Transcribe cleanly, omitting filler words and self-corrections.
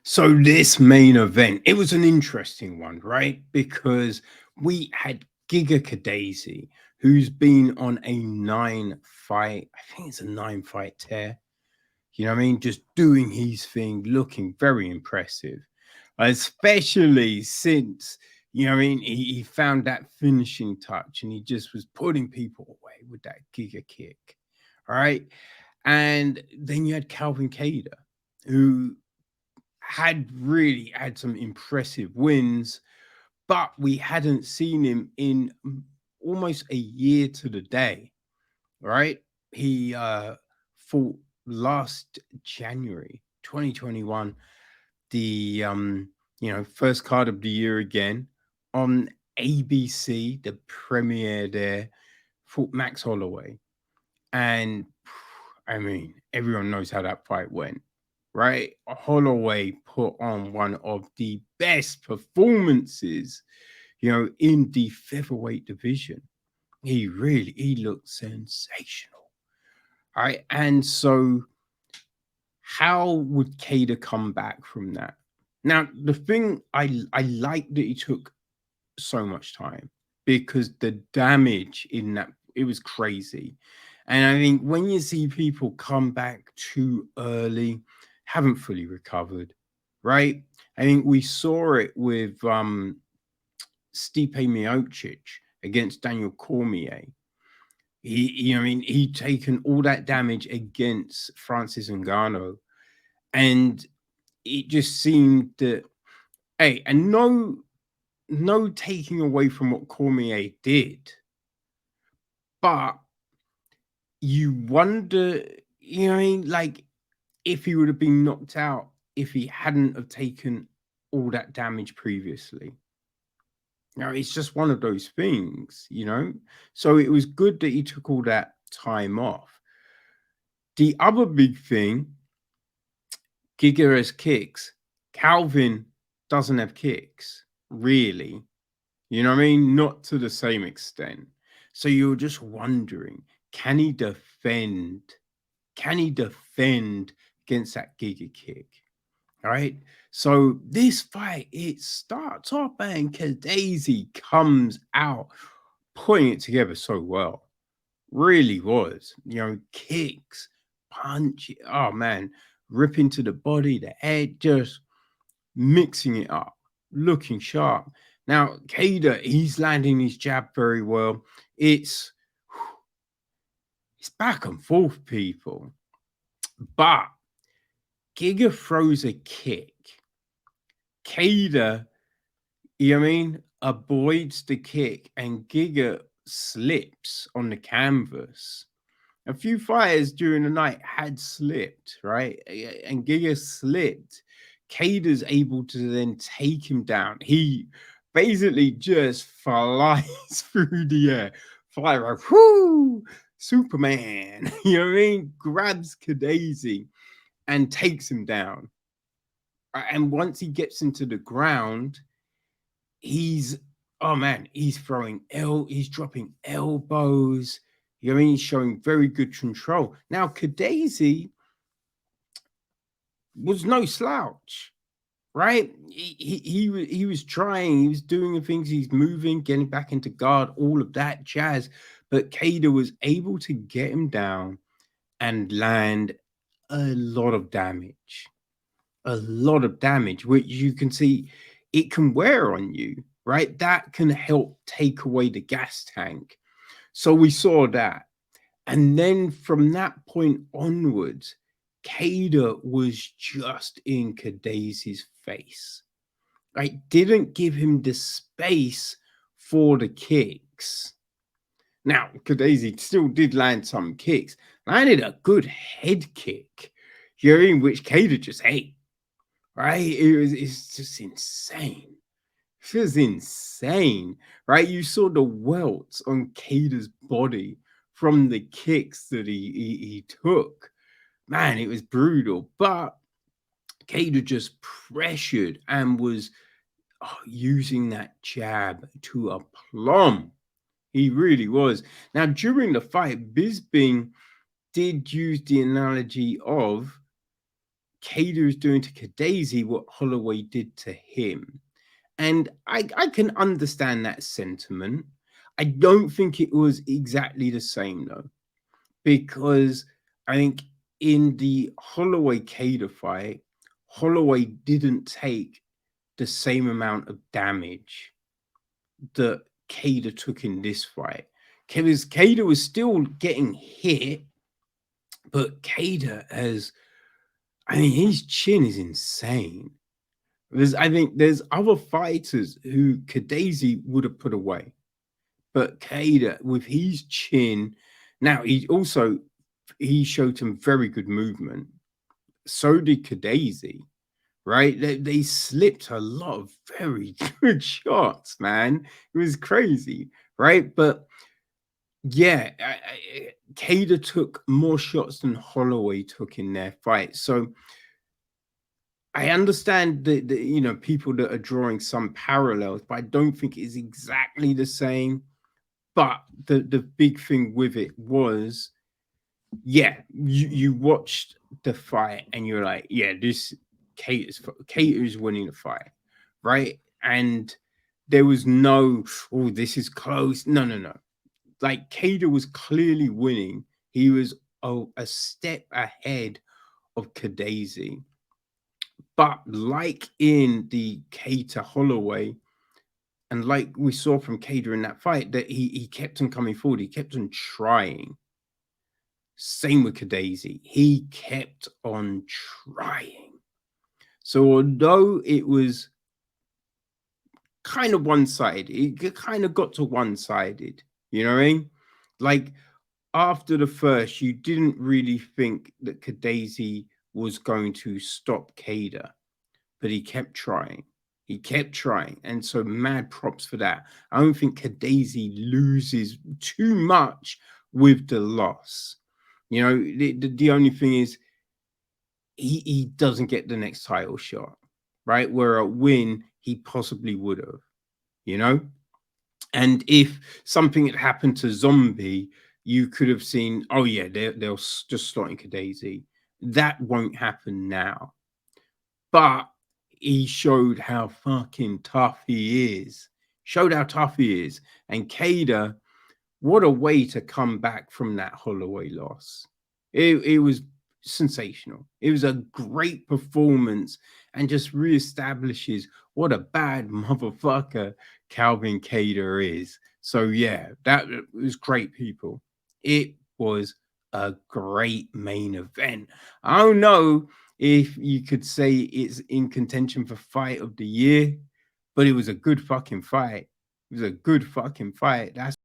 So this main event, it was an interesting one, right? Because we had Giga Kadesi, who's been on a 9 fight, I think it's a 9 fight tear. You know what I mean? Just doing his thing, looking very impressive, especially since, you know what I mean, he found that finishing touch and he just was putting people away with that Giga kick. All right. And then you had Calvin Cater, who had really had some impressive wins, but we hadn't seen him in almost a year to the day, right? He fought last January 2021, the first card of the year again on ABC, the premiere there, fought Max Holloway. And I mean, everyone knows how that fight went, right? Holloway put on one of the best performances, in the featherweight division. He looked sensational. All right. And so how would Cater come back from that? Now, the thing I like that he took so much time because the damage in that it was crazy. And I think when you see people come back too early, haven't fully recovered, right? I think we saw it with Stipe Miocic against Daniel Cormier. He'd taken all that damage against Francis Ngannou, and it just seemed that, hey, and no taking away from what Cormier did, but you wonder, like if he would have been knocked out if he hadn't have taken all that damage previously. It's just one of. So it was good that he took all that time off. The other big thing, Giga has kicks. Calvin doesn't have kicks, really. You know what I mean? Not to the same extent. So you're just wondering, can he defend? Can he defend against that Giga kick? All right. So this fight, it starts off and Daisy comes out, putting it together so well. Really was. Kicks, punch. Oh man, ripping to the body, the head, just mixing it up, looking sharp. Now, Cater, he's landing his jab very well. It's back and forth, people. But Giga throws a kick. Cater, avoids the kick, and Giga slips on the canvas. A few fighters during the night had slipped, right? And Giga slipped. Cater's able to then take him down. He basically just flies through the air, fly like, whoo, Superman. You know what I mean? Grabs Kadesi and takes him down. And once he gets into the ground, he's oh man, he's dropping elbows. You know what I mean? He's showing very good control. Now, Kadesi was no slouch, right? He was trying, he was doing the things, he's moving, getting back into guard, all of that jazz. But Cater was able to get him down and land a lot of damage. A lot of damage, which you can see it can wear on you, right? That can help take away the gas tank. So we saw that. And then from that point onwards, Cater was just in Kadesi's face. Right? Didn't give him the space for the kicks. Now, Kadesi still did land some kicks. Landed a good head kick, during which Cater just ate. Right? It's just insane. It was insane, right? You saw the welts on Cater's body from the kicks that he took. Man, it was brutal. But Cater just pressured and was using that jab to aplomb. He really was. Now, during the fight, Bisping did use the analogy of Kader is doing to Kadazi what Holloway did to him. And I can understand that sentiment. I don't think it was exactly the same though, because I think in the Holloway Kader fight, Holloway didn't take the same amount of damage that Kader took in this fight. Because Kader was still getting hit, but Kader has, I mean, his chin is insane. I think there's other fighters who Kadazi would have put away, but Kader with his chin, now he showed some very good movement. So did Kadazi, right? They slipped a lot of very good shots, man. It was crazy, right? But yeah, Kader took more shots than Holloway took in their fight. So I understand that people that are drawing some parallels, but I don't think it's exactly the same. But the big thing with it was, yeah, you watched the fight and you're like, yeah, this Kater is winning the fight, right? And there was no, oh, this is close. No, no, no. Like Kader was clearly winning. He was a step ahead of Kadazi. But like in the Kater Holloway, and like we saw from Kader in that fight, that he kept on coming forward, he kept on trying. Same with Kadazi, he kept on trying. So although it was kind of one-sided, it kind of got to one-sided, you know what I mean? Like after the first, you didn't really think that Kadazi was going to stop Kader, but he kept trying. He kept trying. And so mad props for that. I don't think Kadazi loses too much with the loss. You know, the only thing is he doesn't get the next title shot, right? Where a win, he possibly would have, you know? And if something had happened to Zombie, you could have seen, oh yeah, they'll just slot in Kadazi. That won't happen now. But he showed how fucking tough he is. Showed how tough he is. And Kader, what a way to come back from that Holloway loss. It was sensational. It was a great performance and just reestablishes what a bad motherfucker Calvin Kader is. So yeah, that was great, people. It was a great main event. I don't know if you could say it's in contention for fight of the year, but it was a good fucking fight. It was a good fucking fight. That's